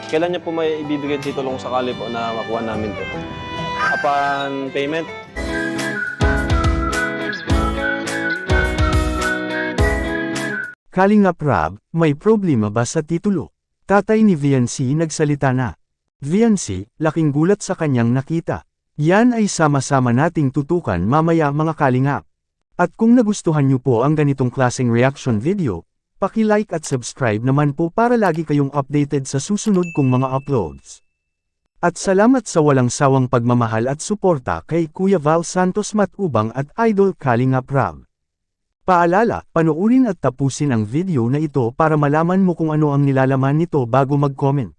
Kailan niyo po may ibibigay titulong sakali po na makuha namin to? Upon payment? Kalingap Rab, may problema ba sa titulo? Tatay ni Viancy nagsalita na. Viancy, laking gulat sa kanyang nakita. Yan ay sama-sama nating tutukan mamaya mga kalingap. At kung nagustuhan niyo po ang ganitong klaseng reaction video, paki-like at subscribe naman po para lagi kayong updated sa susunod kong mga uploads. At salamat sa walang sawang pagmamahal at suporta kay Kuya Val Santos Matubang at Idol Kalingap Rab. Paalala, panoorin at tapusin ang video na ito para malaman mo kung ano ang nilalaman nito bago mag-comment.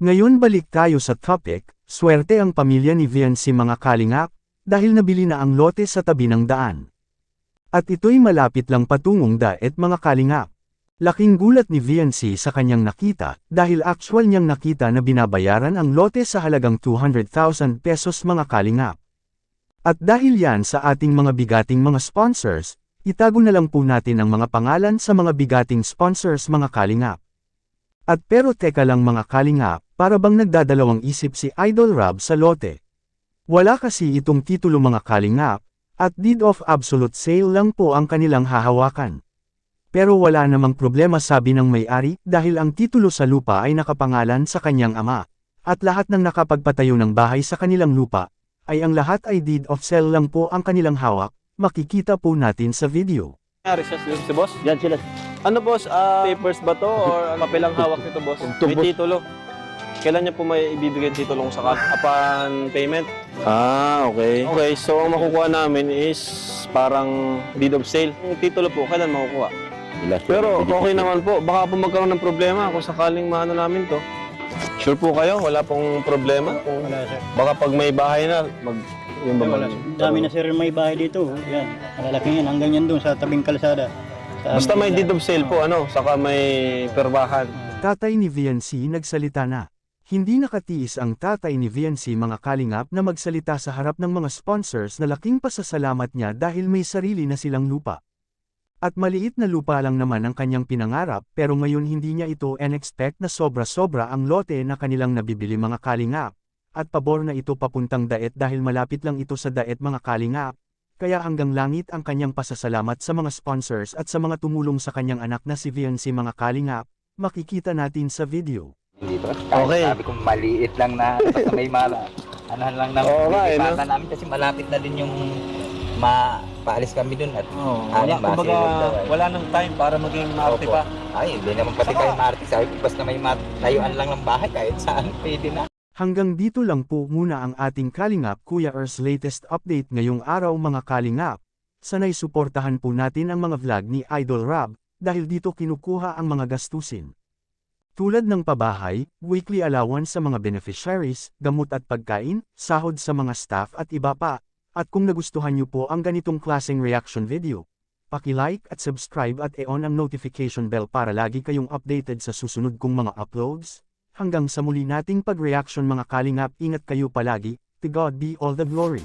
Ngayon balik tayo sa topic, swerte ang pamilya ni Viancy mga kalingap, dahil nabili na ang lote sa tabi ng daan. At ito'y malapit lang patungong daet mga kalingap. Laking gulat ni Viancy sa kanyang nakita, dahil actual niyang nakita na binabayaran ang lote sa halagang 200,000 pesos mga kalingap. At dahil yan sa ating mga bigating mga sponsors, itago na lang po natin ang mga pangalan sa mga bigating sponsors mga kalingap. At pero teka lang mga kalingap, para bang nagdadalawang isip si Idol Rab sa lote. Wala kasi itong titulo mga kalingap, at deed of absolute sale lang po ang kanilang hahawakan. Pero wala namang problema sabi ng may-ari dahil ang titulo sa lupa ay nakapangalan sa kanyang ama, at lahat ng nakapagpatayo ng bahay sa kanilang lupa, ay ang lahat ay deed of sale lang po ang kanilang hawak, makikita po natin sa video. Nangyari siya si boss? Yan sila. Ano boss, papers ba to or papelang hawak nito boss? May Boss. titulo. Kailan niyo po may ibibigay titulong sakali? Upon payment? Okay. Okay, so ang makukuha namin is parang deed of sale. Yung titulo po, kailan makukuha? Pero okay naman po, baka po magkaroon ng problema kung sakaling maano namin to. Sure po kayo, wala pong problema? Wala sir. Baka pag may bahay na, yung ba Wala. Dami na sir may bahay dito. Yan. Malalaking yan. Hanggang yan doon sa tabing kalsada. Basta may deed of sale po, ano, saka may perbahan. Tatay ni Viancy nagsalita na. Hindi nakatiis ang tatay ni Viancy mga kalingap na magsalita sa harap ng mga sponsors na laking pasasalamat niya dahil may sarili na silang lupa. At maliit na lupa lang naman ang kanyang pinangarap pero ngayon hindi niya ito in-expect na sobra-sobra ang lote na kanilang nabibili mga kalingap. At pabor na ito papuntang daet dahil malapit lang ito sa daet mga kalingap. Kaya hanggang langit ang kanyang pasasalamat sa mga sponsors at sa mga tumulong sa kanyang anak na si Viancy mga kalingap, makikita natin sa video. Dito. Okay. Sabi ko maliit lang na basta may mala. Anahan lang ng Oo nga, lilipatan namin kasi malapit na din yung paalis kami dun at Wala, kumbaga, daw, wala nang time para maging maarte Opo. pa. Ay, hindi naman pati kayo maarte. Sabi ko basta may tayuan lang ng bahay kahit saan pwede na. Hanggang dito lang po muna ang ating Kalingap Kuya Ers latest update ngayong araw mga kalingap. Sanay suportahan po natin ang mga vlog ni Idol Rab, dahil dito kinukuha ang mga gastusin. Tulad ng pabahay, weekly allowance sa mga beneficiaries, gamot at pagkain, sahod sa mga staff at iba pa. At kung nagustuhan niyo po ang ganitong klaseng reaction video, paki-like at subscribe at i-on ang notification bell para lagi kayong updated sa susunod kong mga uploads. Hanggang sa muli nating pag-reaction mga kalingap, ingat kayo palagi, to God be all the glory.